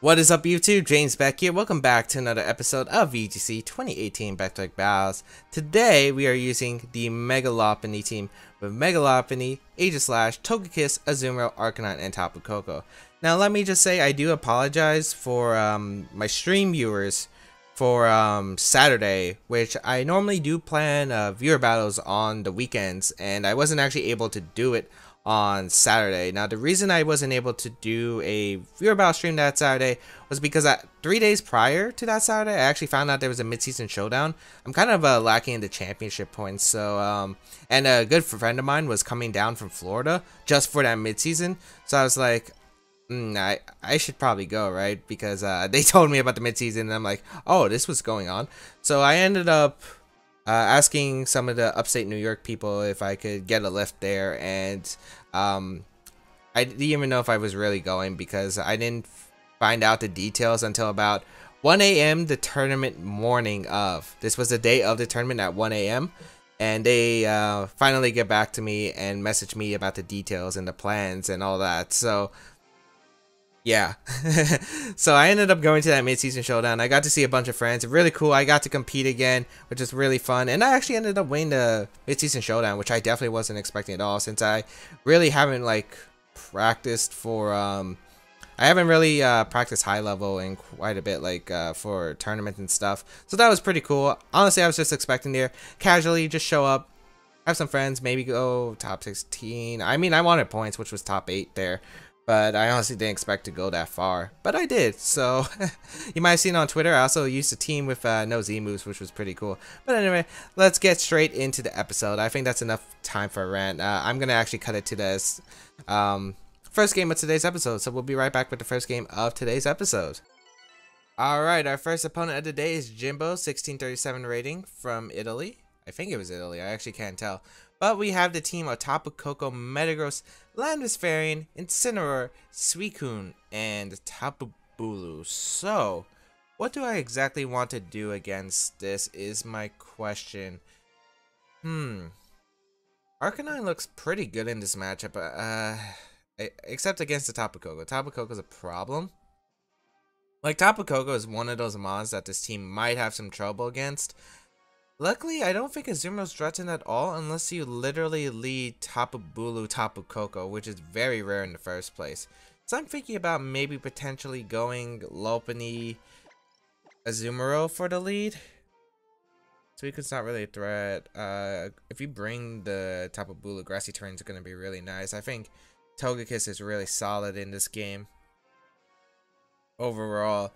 What is up, YouTube? James Baek here. Welcome back to another episode of VGC 2018 Back Battles. Today we are using the Mega Lopunny team with Mega Lopunny, Aegislash, Togekiss, Azumarill, Arcanine, and Tapu Koko. Now let me just say I do apologize for my stream viewers for Saturday, which I normally do plan viewer battles on the weekends, and I wasn't actually able to do it on Saturday. Now the reason I wasn't able to do a viewer battle stream that Saturday was because 3 days prior to that Saturday I actually found out there was a mid-season showdown. I'm kind of lacking in the championship points, so and a good friend of mine was coming down from Florida just for that mid-season, so I was like, I should probably go, right? Because they told me about the mid-season and I'm like, oh, this was going on. So I ended up asking some of the upstate New York people if I could get a lift there, and I didn't even know if I was really going because I didn't find out the details until about 1 a.m. the tournament morning of. This was the day of the tournament at 1 a.m. and they finally get back to me and message me about the details and the plans and all that. So yeah. So I ended up going to that mid-season showdown. I got to see a bunch of friends. Really cool. I got to compete again, which is really fun. And I actually ended up winning the mid-season showdown, which I definitely wasn't expecting at all, since I really haven't practiced for I haven't really practiced high level in quite a bit, for tournaments and stuff. So that was pretty cool. Honestly, I was just expecting there casually just show up, have some friends, maybe go top 16. I mean, I wanted points, which was top 8 there. But I honestly didn't expect to go that far. But I did, so you might have seen on Twitter. I also used a team with no Z moves, which was pretty cool. But anyway, let's get straight into the episode. I think that's enough time for a rant. I'm going to actually cut it to this first game of today's episode. So we'll be right back with the first game of today's episode. Alright, our first opponent of the day is Jimbo, 1637 rating from Italy. I think it was Italy, I actually can't tell. But we have the team of Tapu Koko, Metagross, Landorus, Incineroar, Suicune, and Tapu Bulu. So, what do I exactly want to do against this is my question. Arcanine looks pretty good in this matchup, except against the Tapu Koko. Tapu Koko's a problem. Tapu Koko is one of those mons that this team might have some trouble against. Luckily, I don't think Azumarill's threatened at all unless you literally lead Tapu Bulu, Tapu Koko, which is very rare in the first place. So I'm thinking about maybe potentially going Lopunny, Azumarill for the lead. Suicune's not really a threat. If you bring the Tapu Bulu, Grassy Terrain is going to be really nice. I think Togekiss is really solid in this game overall.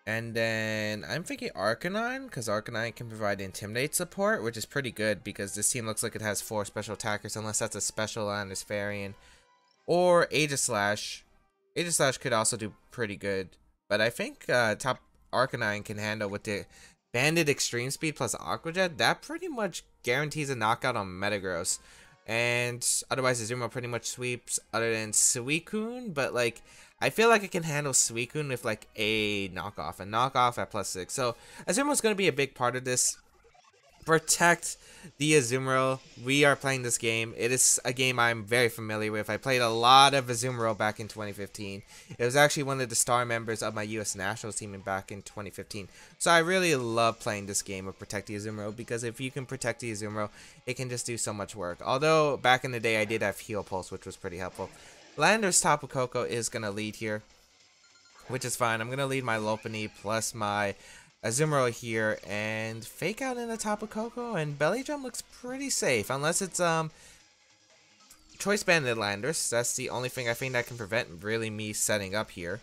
And then I'm thinking Arcanine, because Arcanine can provide Intimidate support, which is pretty good because this team looks like it has 4 special attackers, unless that's a special Landorus, or Aegislash. Aegislash could also do pretty good, but I think top Arcanine can handle with the Banded Extreme Speed plus Aqua Jet. That pretty much guarantees a knockout on Metagross. And otherwise, Azumarill pretty much sweeps, other than Suicune, but I feel like I can handle Suicune with a knockoff at +6. So Azumarill's going to be a big part of this. Protect the Azumarill. We are playing this game. It is a game I'm very familiar with. I played a lot of Azumarill back in 2015. It was actually one of the star members of my US Nationals team back in 2015. So I really love playing this game of Protect the Azumarill, because if you can protect the Azumarill, it can just do so much work. Although back in the day I did have Heal Pulse, which was pretty helpful. Landorus Tapu Koko is going to lead here, which is fine. I'm going to lead my Lopunny plus my Azumarill here and fake out in the Tapu Koko, and Belly Drum looks pretty safe unless it's Choice Banded Landorus. That's the only thing I think that can prevent really me setting up here.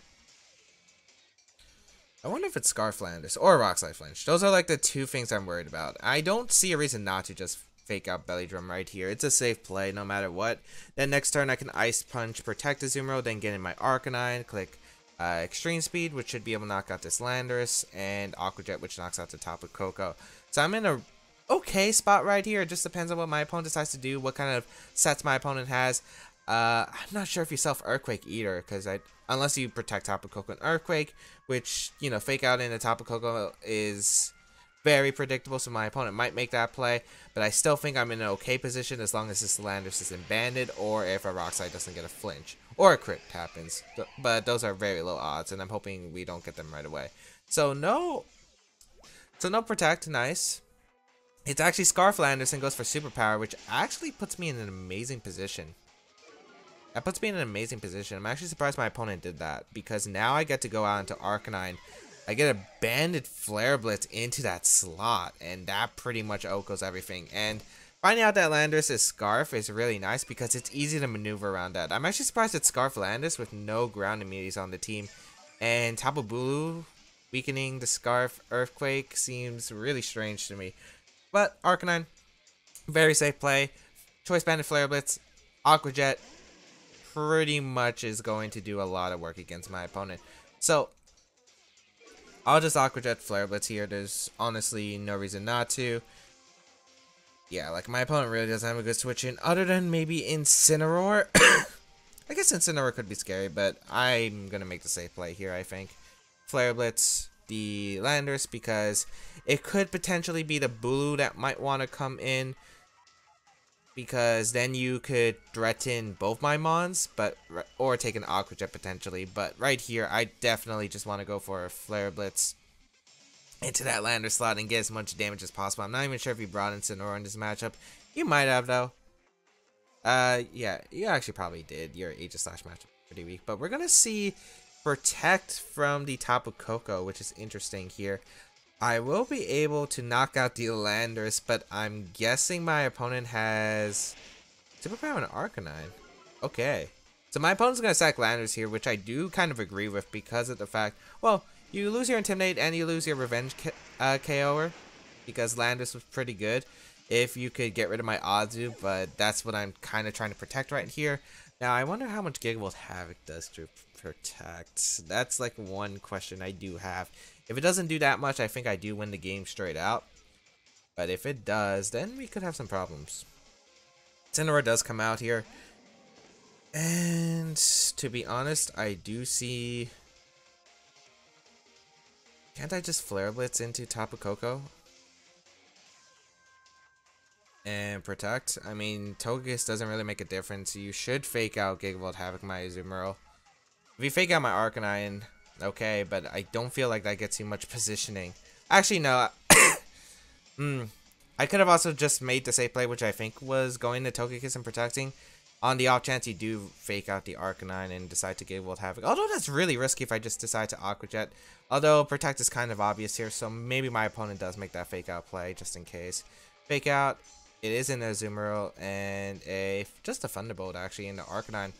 I wonder if it's Scarf Landorus or Rock Slide Flinch. Those are the 2 things I'm worried about. I don't see a reason not to just fake out Belly Drum right here. It's a safe play no matter what. Then next turn I can Ice Punch, protect Azumarill, then get in my Arcanine, click Extreme Speed, which should be able to knock out this Landorus, and Aqua Jet, which knocks out the Tapu Koko. So I'm in a okay spot right here. It just depends on what my opponent decides to do, what kind of sets my opponent has. I'm not sure if you self Earthquake either, because unless you protect Tapu Koko and Earthquake, which, fake out in the Tapu Koko is very predictable, so my opponent might make that play, but I still think I'm in an okay position as long as this Landorus isn't banded, or if a Rock Slide doesn't get a flinch, or a crit happens. But those are very low odds, and I'm hoping we don't get them right away. So no protect, nice. It's actually Scarf Landers and goes for superpower, which actually puts me in an amazing position. That puts me in an amazing position. I'm actually surprised my opponent did that, because now I get to go out into Arcanine. I get a Banded Flare Blitz into that slot, and that pretty much outgoes everything. And finding out that Landorus is Scarf is really nice because it's easy to maneuver around that. I'm actually surprised it's Scarf Landorus with no ground immunities on the team. And Tapu Bulu weakening the Scarf Earthquake seems really strange to me. But Arcanine, very safe play. Choice Banded Flare Blitz, Aqua Jet pretty much is going to do a lot of work against my opponent. So I'll just Aqua Jet Flare Blitz here. There's honestly no reason not to. Yeah, like my opponent really doesn't have a good switch in other than maybe Incineroar. I guess Incineroar could be scary, but I'm going to make the safe play here, I think. Flare Blitz the Landorus because it could potentially be the Bulu that might want to come in, because then you could threaten both my Mons, or take an Aqua Jet potentially. But right here, I definitely just want to go for a Flare Blitz into that Lander slot and get as much damage as possible. I'm not even sure if you brought in Incineroar in this matchup. You might have, though. Yeah, you actually probably did. Your Aegis Slash matchup pretty weak. But we're going to see Protect from the Tapu Koko, which is interesting here. I will be able to knock out the Landorus, but I'm guessing my opponent has Superpower and Arcanine. Okay. So my opponent's going to sack Landorus here, which I do kind of agree with because of the fact, well, you lose your Intimidate and you lose your Revenge KO'er because Landorus was pretty good if you could get rid of my Azu, but that's what I'm kind of trying to protect right here. Now, I wonder how much Gigavolt Havoc does to protect. That's like one question I do have. If it doesn't do that much, I think I do win the game straight out. But if it does, then we could have some problems. Incineroar does come out here. And to be honest, I do see... Can't I just Flare Blitz into Tapu Koko? And protect? I mean, Togekiss doesn't really make a difference. You should fake out Gigavolt Havoc my Azumarill. If you fake out my Arcanine, okay, but I don't feel like that gets you much positioning. Actually, no. I could have also just made the safe play, which I think was going to Togekiss and protecting. On the off chance you do fake out the Arcanine and decide to Gigavolt Havoc. Although that's really risky if I just decide to Aqua Jet. Although Protect is kind of obvious here, so maybe my opponent does make that fake out play, just in case. Fake out. It is an Azumarill and just a Thunderbolt actually in the Arcanine.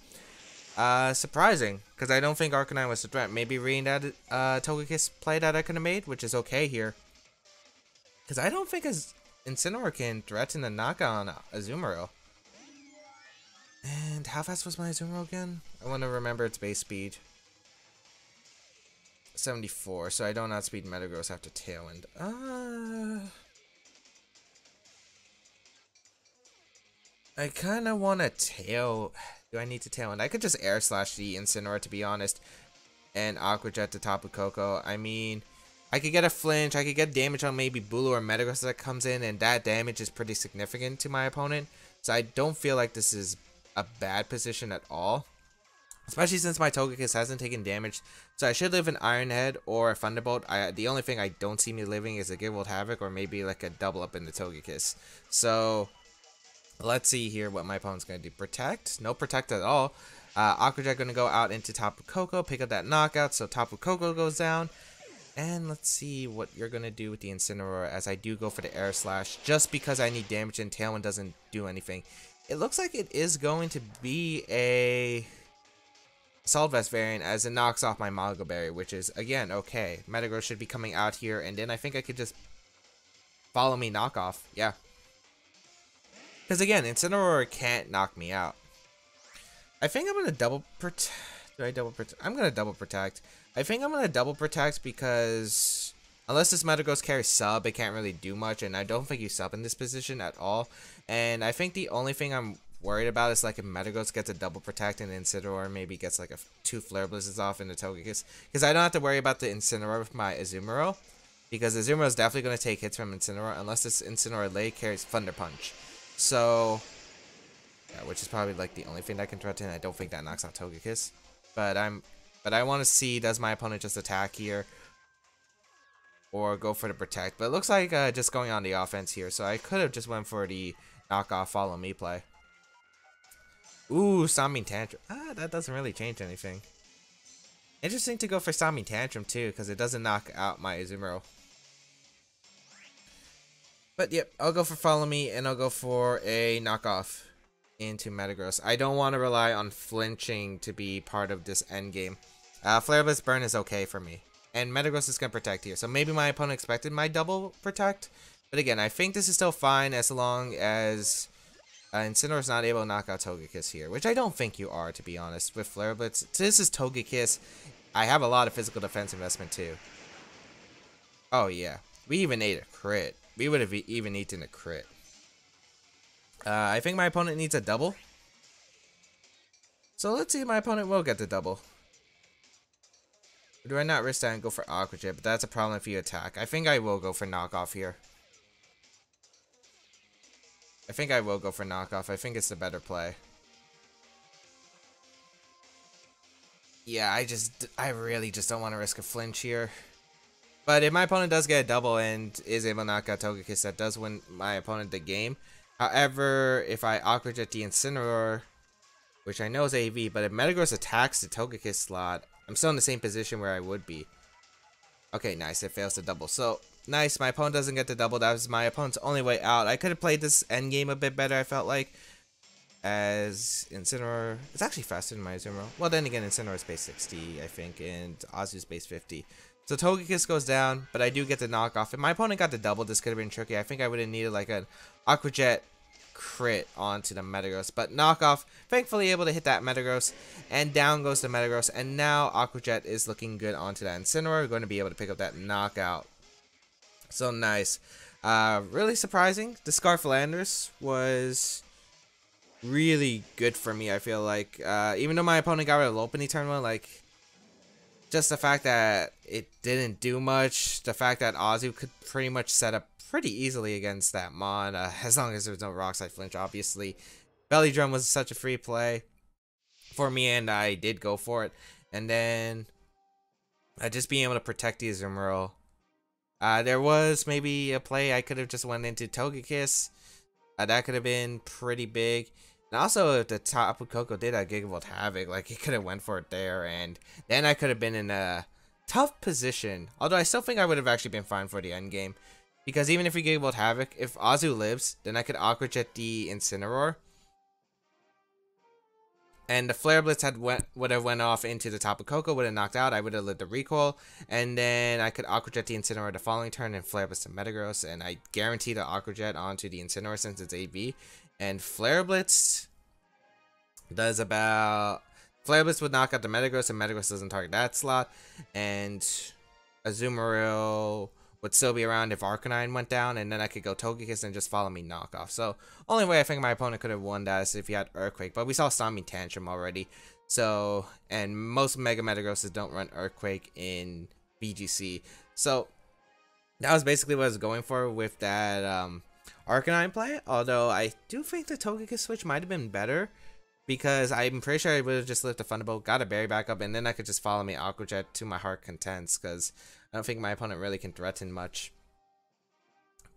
Surprising, because I don't think Arcanine was a threat. Maybe reading that Togekiss play that I could have made, which is okay here. Because I don't think Incineroar can threaten the knockout on Azumarill. And how fast was my Azumarill again? I want to remember its base speed. 74, so I don't outspeed Metagross after Tailwind. I kind of want to tail... Do I need to Tailwind? I could just Air Slash the Incineroar, to be honest. And Aqua Jet to Tapu Koko. I mean, I could get a flinch. I could get damage on maybe Bulu or Metagross that comes in. And that damage is pretty significant to my opponent. So I don't feel like this is a bad position at all. Especially since my Togekiss hasn't taken damage. So I should live an Iron Head or a Thunderbolt. The only thing I don't see me living is a Gigavolt Havoc or maybe like a double up in the Togekiss. So... let's see here what my opponent's going to do. Protect? No protect at all. Aqua Jet going to go out into Tapu Koko, pick up that knockout, so Tapu Koko goes down. And let's see what you're going to do with the Incineroar as I do go for the Air Slash, just because I need damage and Tailwind doesn't do anything. It looks like it is going to be a Assault Vest variant as it knocks off my Mago Berry, which is, again, okay. Metagross should be coming out here, and then I think I could just follow me knockoff. Yeah. Because again, Incineroar can't knock me out. I think I'm going to double protect. Do I double protect? I'm going to double protect. I think I'm going to double protect because unless this Metagross carries sub, it can't really do much. And I don't think you sub in this position at all. And I think the only thing I'm worried about is like if Metagross gets a double protect and Incineroar maybe gets like 2 Flare Blizzards off in the Togekiss. Because I don't have to worry about the Incineroar with my Azumarill. Because Azumarill is definitely going to take hits from Incineroar unless this Incineroar lay carries Thunder Punch. So, Yeah, which is probably like the only thing that can threaten. I don't think that knocks out Togekiss. But I want to see, does my opponent just attack here or go for the protect? But it looks like just going on the offense here. So I could have just went for the knockoff follow me play. Ooh, Stomping Tantrum. Ah, that doesn't really change anything. Interesting to go for Stomping Tantrum too, because it doesn't knock out my Azumarill. But yep, I'll go for Follow Me, and I'll go for a knockoff into Metagross. I don't want to rely on flinching to be part of this end game. Flare Blitz Burn is okay for me. And Metagross is going to protect here. So maybe my opponent expected my double protect. But again, I think this is still fine as long as Incineroar is not able to knock out Togekiss here. Which I don't think you are, to be honest, with Flare Blitz. This is Togekiss. I have a lot of physical defense investment too. Oh yeah. We even ate a crit. We would have even eaten a crit. I think my opponent needs a double. So let's see if my opponent will get the double. Or do I not risk that and go for Aqua Jet? But that's a problem if you attack. I think I will go for knockoff here. I think I will go for knockoff. I think it's the better play. Yeah, I really just don't want to risk a flinch here. But if my opponent does get a double and is able to knock out Togekiss, that does win my opponent the game. However, if I Aqua Jet the Incineroar, which I know is AV, but if Metagross attacks the Togekiss slot, I'm still in the same position where I would be. Okay, nice. It fails to double. So, nice. My opponent doesn't get the double. That was my opponent's only way out. I could have played this endgame a bit better, I felt like. As Incineroar... It's actually faster than my Azumarill. Well, then again, Incineroar is base 60, I think, and Azu's base 50. So Togekiss goes down, but I do get the knockoff. If my opponent got the double, this could have been tricky. I think I would have needed like an Aqua Jet crit onto the Metagross. But knockoff, thankfully able to hit that Metagross. And down goes the Metagross. And now Aqua Jet is looking good onto that Incineroar. We're going to be able to pick up that knockout. So nice. Really surprising. The Scarflanders was really good for me, I feel like. Even though my opponent got rid of Lopunny turn 1, like... Just the fact that it didn't do much, the fact that Azu could pretty much set up pretty easily against that Mon, as long as there was no Rock Slide flinch, obviously. Belly Drum was such a free play for me, and I did go for it. And then, just being able to protect the Azumarill. There was maybe a play I could have just went into Togekiss. That could have been pretty big. And also, if the Tapu Koko did a Gigavolt Havoc, like, he could have went for it there, and then I could have been in a tough position. Although, I still think I would have actually been fine for the end game. Because even if we Gigavolt Havoc, if Azu lives, then I could Aqua Jet the Incineroar. And the Flare Blitz would have went off into the Tapu Koko, would have knocked out, I would have lived the recoil. And then I could Aqua Jet the Incineroar the following turn and Flare Blitz to Metagross. And I guarantee the Aqua Jet onto the Incineroar since it's AV. And Flare Blitz does about... Flare Blitz would knock out the Metagross, and Metagross doesn't target that slot. And Azumarill would still be around if Arcanine went down, and then I could go Togekiss and just follow me knockoff. So, only way I think my opponent could have won that is if he had Earthquake. But we saw Stomping Tantrum already. So, and most Mega Metagrosses don't run Earthquake in VGC. So, that was basically what I was going for with that... Arcanine play, although I do think the Togekiss switch might have been better because I'm pretty sure I would have just lived a Thunderbolt, got a Berry back up, and then I could just follow me Aqua Jet to my heart contents because I don't think my opponent really can threaten much.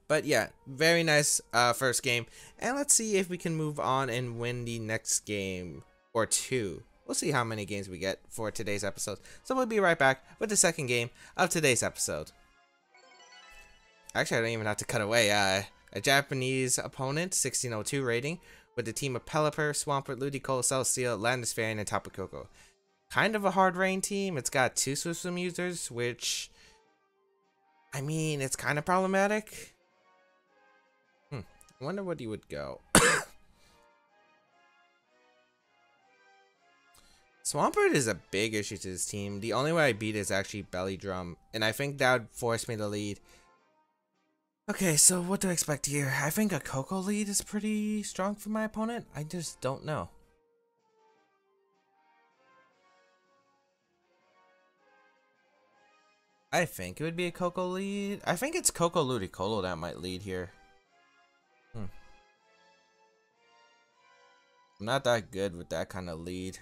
But yeah, very nice first game, and let's see if we can move on and win the next game or two. We'll see how many games we get for today's episode. So we'll be right back with the second game of today's episode. Actually, I don't even have to cut away. A Japanese opponent, 1602 rating, with the team of Pelipper, Swampert, Ludicolo, Celesteela, Landisfarne, and Tapu Koko. Kind of a hard rain team. It's got 2 Swim users, which, I mean, it's kind of problematic. I wonder what he would go. Swampert is a big issue to this team. The only way I beat it is actually Belly Drum, and I think that would force me to lead. Okay, so what do I expect here? I think a Koko lead is pretty strong for my opponent. I just don't know. I think it would be a Koko lead. I think it's Koko Ludicolo that might lead here. I'm not that good with that kind of lead.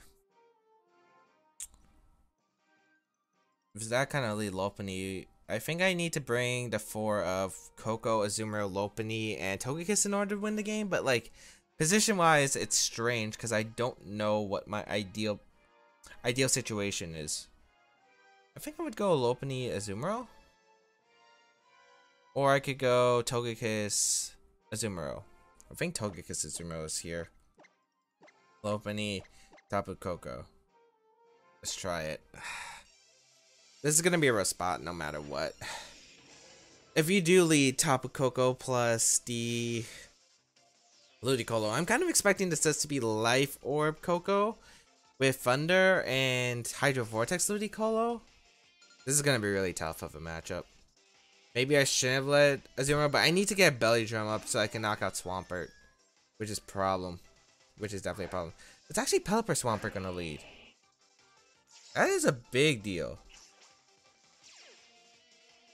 If it's that kind of lead, Lopunny, I think I need to bring the 4 of Coco, Azumarill, Lopunny, and Togekiss in order to win the game. But like, position-wise, it's strange because I don't know what my ideal situation is. I think I would go Lopunny, Azumarill. Or I could go Togekiss, Azumarill. I think Togekiss, Azumarill is here. Lopunny, Tapu Koko. Let's try it. This is gonna be a rough spot no matter what. If you do lead Tapu Koko plus the Ludicolo, I'm kind of expecting this to be Life Orb Koko with Thunder and Hydro Vortex Ludicolo. This is gonna be really tough of a matchup. Maybe I shouldn't have led Azumarill, but I need to get Belly Drum up so I can knock out Swampert, which is definitely a problem. It's actually Pelipper Swampert gonna lead. That is a big deal.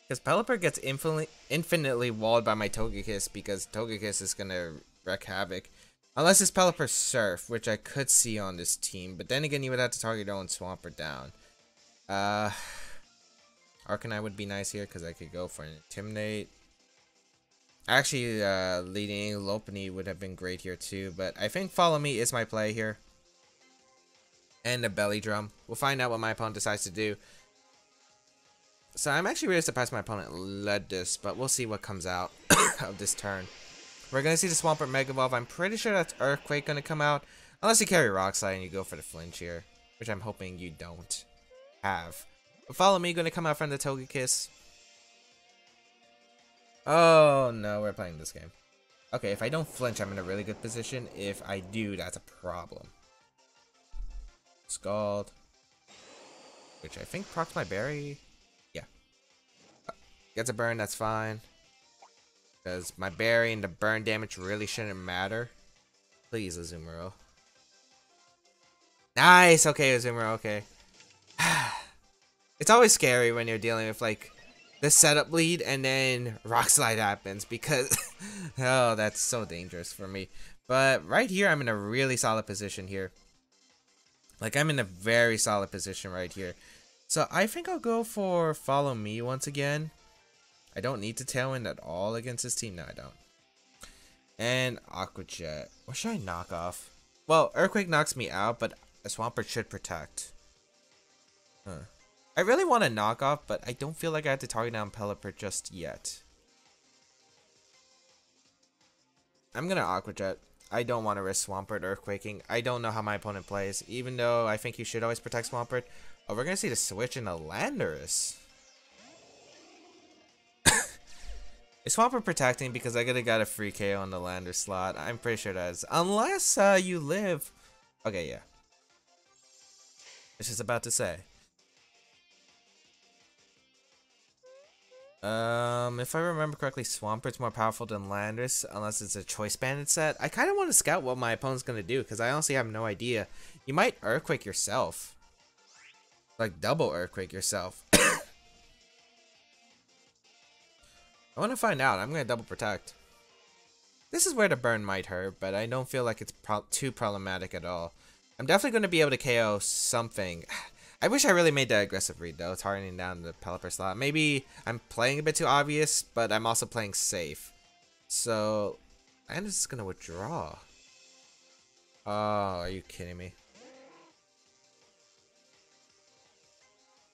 Because Pelipper gets infinitely walled by my Togekiss because Togekiss is going to wreak havoc. Unless it's Pelipper Surf, which I could see on this team. But then again, you would have to target your own Swampert down. Arcanine would be nice here because I could go for an Intimidate. Actually, leading Lopunny would have been great here too. But I think Follow Me is my play here. And a Belly Drum. We'll find out what my opponent decides to do. So I'm actually really surprised my opponent led this, but we'll see what comes out of this turn. We're going to see the Swampert Mega Evolve. I'm pretty sure that's Earthquake going to come out. Unless you carry Rock Slide and you go for the flinch here. Which I'm hoping you don't have. But Follow Me going to come out from the Togekiss. Oh no, we're playing this game. Okay, if I don't flinch, I'm in a really good position. If I do, that's a problem. Scald. Which I think procs my berry. Gets a burn, that's fine. Because my berry and the burn damage really shouldn't matter. Please, Azumarill. Nice! Okay, Azumarill, okay. It's always scary when you're dealing with, like, the setup lead and then Rock Slide happens. Because, oh, that's so dangerous for me. But right here, I'm in a really solid position here. Like, I'm in a very solid position right here. So, I think I'll go for Follow Me once again. I don't need to Tailwind at all against this team. No, I don't. And Aqua Jet. What should I knock off? Well, Earthquake knocks me out, but a Swampert should protect. Huh. I really want to knock off, but I don't feel like I have to target down Pelipper just yet. I'm going to Aqua Jet. I don't want to risk Swampert Earthquaking. I don't know how my opponent plays, even though I think you should always protect Swampert. Oh, we're going to see the switch in a Landorus. Is Swampert protecting because I could have got a free KO on the Lander slot? I'm pretty sure that is. Unless you live. Okay, yeah. It's just about to say. If I remember correctly, Swampert's more powerful than Landorus, unless it's a Choice Banded set. I kind of want to scout what my opponent's going to do, because I honestly have no idea. You might Earthquake yourself. Like, double Earthquake yourself. I want to find out. I'm going to double protect. This is where the burn might hurt, but I don't feel like it's too problematic at all. I'm definitely going to be able to KO something. I wish I really made that aggressive read, though. It's hardening down the Pelipper slot. Maybe I'm playing a bit too obvious, but I'm also playing safe. So, I'm just going to withdraw. Oh, are you kidding me?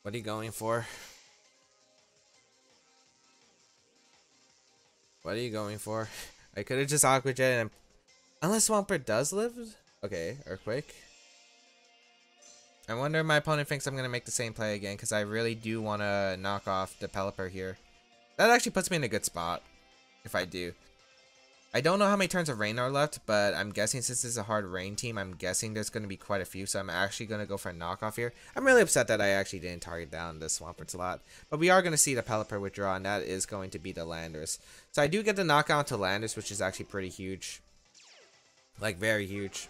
What are you going for? What are you going for? I could have just Aqua Jet and... Unless Swampert does live? Okay, Earthquake. I wonder if my opponent thinks I'm going to make the same play again, because I really do want to knock off the Pelipper here. That actually puts me in a good spot, if I do. I don't know how many turns of rain are left, but I'm guessing since this is a hard rain team, I'm guessing there's going to be quite a few, so I'm actually going to go for a knockoff here. I'm really upset that I actually didn't target down the Swampert slot, but we are going to see the Pelipper withdraw, and that is going to be the Landorus. So I do get the knockout to Landorus, which is actually pretty huge. Like, very huge.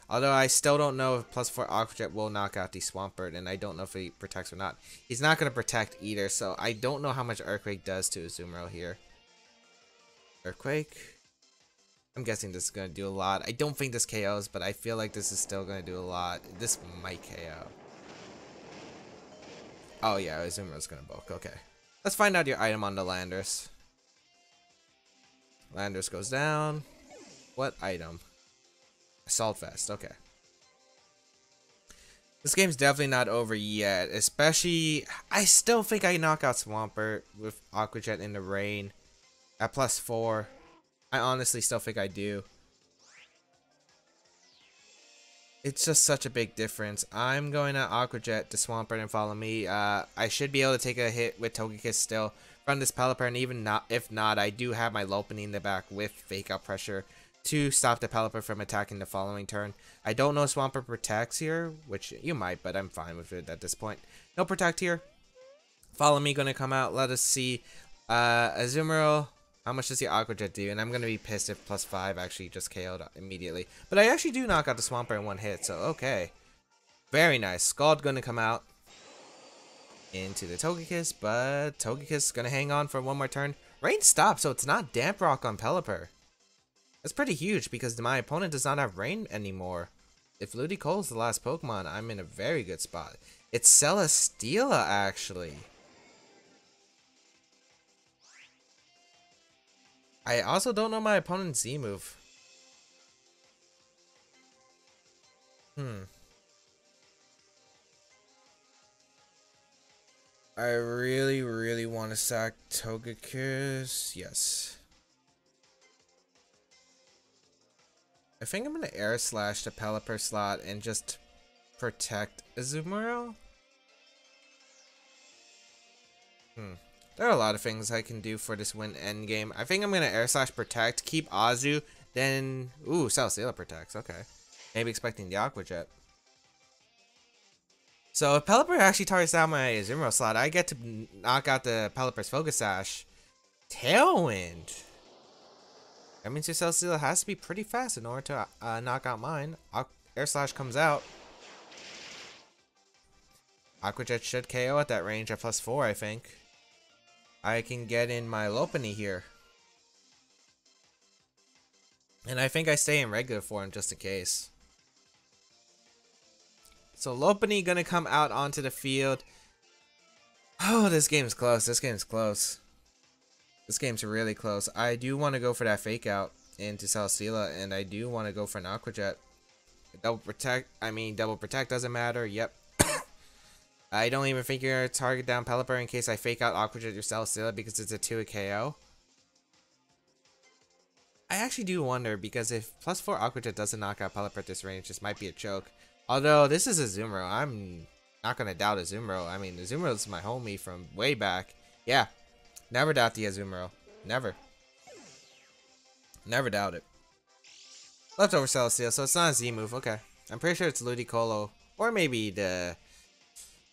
Although I still don't know if +4 Aqua Jet will knock out the Swampert, and I don't know if he protects or not. He's not going to protect either, so I don't know how much Earthquake does to Azumarill here. Earthquake. I'm guessing this is going to do a lot. I don't think this KOs, but I feel like this is still going to do a lot. This might KO. Oh yeah, Azumarill going to bulk. Okay. Let's find out your item on the Landers. Landers goes down. What item? Assault Vest. Okay. This game's definitely not over yet. Especially, I still think I knock out Swampert with Aqua Jet in the rain at +4. I honestly still think I do. It's just such a big difference. I'm going to Aqua Jet to Swampert and follow me. I should be able to take a hit with Togekiss still from this Pelipper, and even not, if not, I do have my Lopunny in the back with Fake Out Pressure to stop the Pelipper from attacking the following turn. I don't know if Swampert protects here, which you might, but I'm fine with it at this point. No protect here. Follow me gonna come out. Let us see. Azumarill. How much does the Aqua Jet do? And I'm gonna be pissed if +5 actually just KO'd immediately. But I actually do knock out the Swampert in one hit, so okay. Very nice. Scald gonna come out into the Togekiss, but Togekiss gonna hang on for one more turn. Rain stops, so it's not Damp Rock on Pelipper. That's pretty huge because my opponent does not have Rain anymore. If Ludicolo is the last Pokemon, I'm in a very good spot. It's Celesteela, actually. I also don't know my opponent's Z move. I really want to sack Togekiss. Yes. I think I'm going to Air Slash the Pelipper slot and just protect Azumarill. There are a lot of things I can do for this win endgame. I think I'm going to Air Slash protect, keep Azu, then... Ooh, Celesteela protects. Okay. Maybe expecting the Aqua Jet. So if Pelipper actually targets down my Azumarill slot, I get to knock out the Pelipper's Focus Sash. Tailwind. That means your Celesteela has to be pretty fast in order to knock out mine. Air Slash comes out. Aqua Jet should KO at that range at +4, I think. I can get in my Lopunny here. And I think I stay in regular form just in case. So Lopunny gonna come out onto the field. Oh, this game's close. This game's close. This game's really close. I do want to go for that Fake Out into Celesteela, and I do want to go for an Aqua Jet. Double protect doesn't matter. Yep. I don't even think you're going to target down Pelipper in case I Fake Out Aqua Jet your Celesteela because it's a 2 KO. I actually do wonder because if +4 Aqua Jet doesn't knock out Pelipper at this range, this might be a choke. Although this is Azumarill, I'm not going to doubt Azumarill. I mean, Azumarill is my homie from way back. Yeah. Never doubt the Azumarill. Never. Never doubt it. Leftover Celesteela, so it's not a Z move. Okay. I'm pretty sure it's Ludicolo. Or maybe the...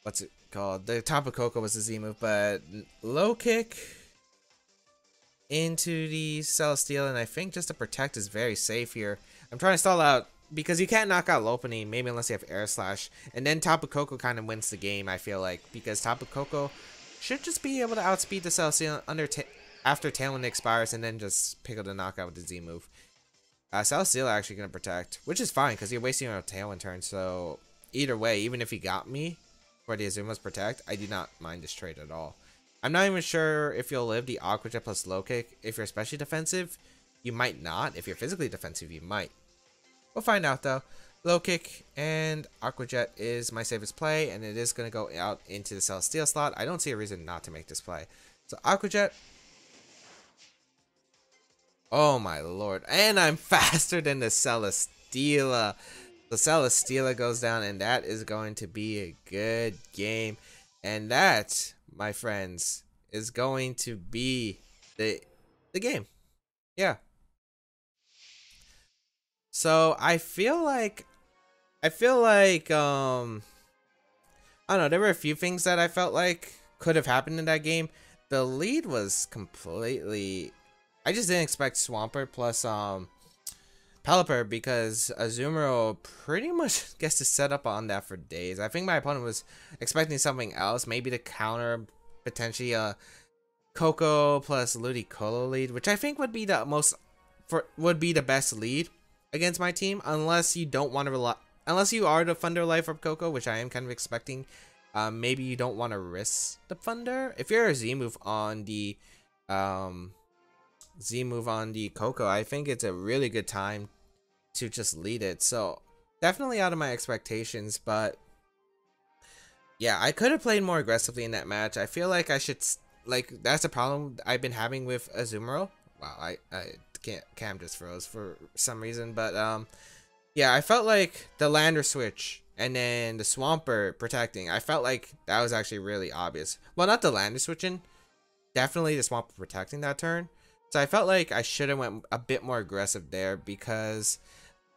What's it called? The Tapu Koko was a Z move, but low kick into the Celesteela, and I think just to protect is very safe here. I'm trying to stall out because you can't knock out Lopunny, maybe unless you have Air Slash. And then Tapu Koko kind of wins the game, I feel like, because Tapu Koko should just be able to outspeed the Celesteela after Tailwind expires and then just pick up the knockout with the Z move. Celesteela actually going to protect, which is fine because you're wasting your Tailwind turn. So either way, even if he got me for the Azuma's protect, I do not mind this trade at all. I'm not even sure if you'll live the Aqua Jet plus low kick. If you're especially defensive, you might not. If you're physically defensive, you might. We'll find out though. Low kick and Aqua Jet is my safest play, and it is going to go out into the Celesteela slot. I don't see a reason not to make this play. So Aqua Jet. Oh my lord. And I'm faster than the Celesteela. The Celesteela goes down, and that is going to be a good game. And that, my friends, is going to be the game. Yeah. So I feel like I don't know, there were a few things that I felt like could have happened in that game. The lead was completely, I just didn't expect Swampert plus Pelipper because Azumarill pretty much gets to set up on that for days. I think my opponent was expecting something else, maybe to counter potentially a Koko plus Ludicolo lead, which I think would be the most would be the best lead against my team, unless you don't want to rely, unless you are the Thunder Life from Coco, which I am kind of expecting. Maybe you don't want to risk the Thunder. If you're a Z move on the Coco, I think it's a really good time to just lead it. So definitely out of my expectations, but yeah, I could have played more aggressively in that match. I feel like I should, like, that's a problem I've been having with Azumarill. Wow, I can't, cam just froze for some reason, but yeah, I felt like the lander switch and then the Swampert protecting, I felt like that was actually really obvious. Well, not the lander switching, definitely the Swampert protecting that turn. So I felt like I should have went a bit more aggressive there, because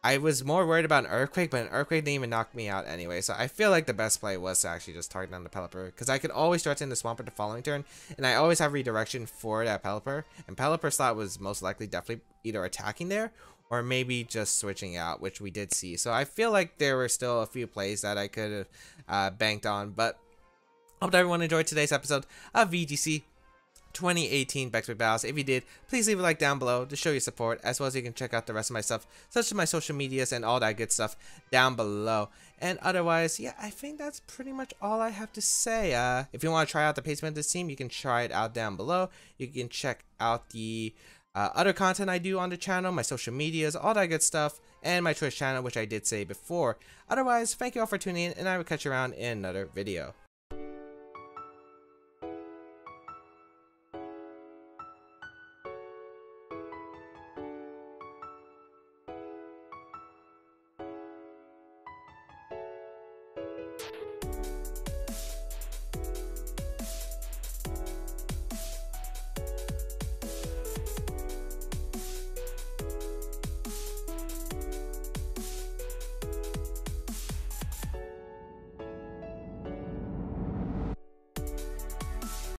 I was more worried about an Earthquake, but an Earthquake didn't even knock me out anyway. So I feel like the best play was to actually just target down the Pelipper, because I could always threaten the Swampert the following turn, and I always have redirection for that Pelipper. And Pelipper slot was most likely definitely either attacking there, or maybe just switching out, which we did see. So I feel like there were still a few plays that I could have banked on. But hope everyone enjoyed today's episode of VGC 2018 Baek Battles. If you did, please leave a like down below to show your support, as well as you can check out the rest of my stuff, such as my social medias and all that good stuff down below. And otherwise, yeah, I think that's pretty much all I have to say. If you want to try out the placement of this team, you can try it out down below. You can check out the other content I do on the channel, my social medias, all that good stuff, and my Twitch channel, which I did say before. Otherwise, thank you all for tuning in, and I will catch you around in another video.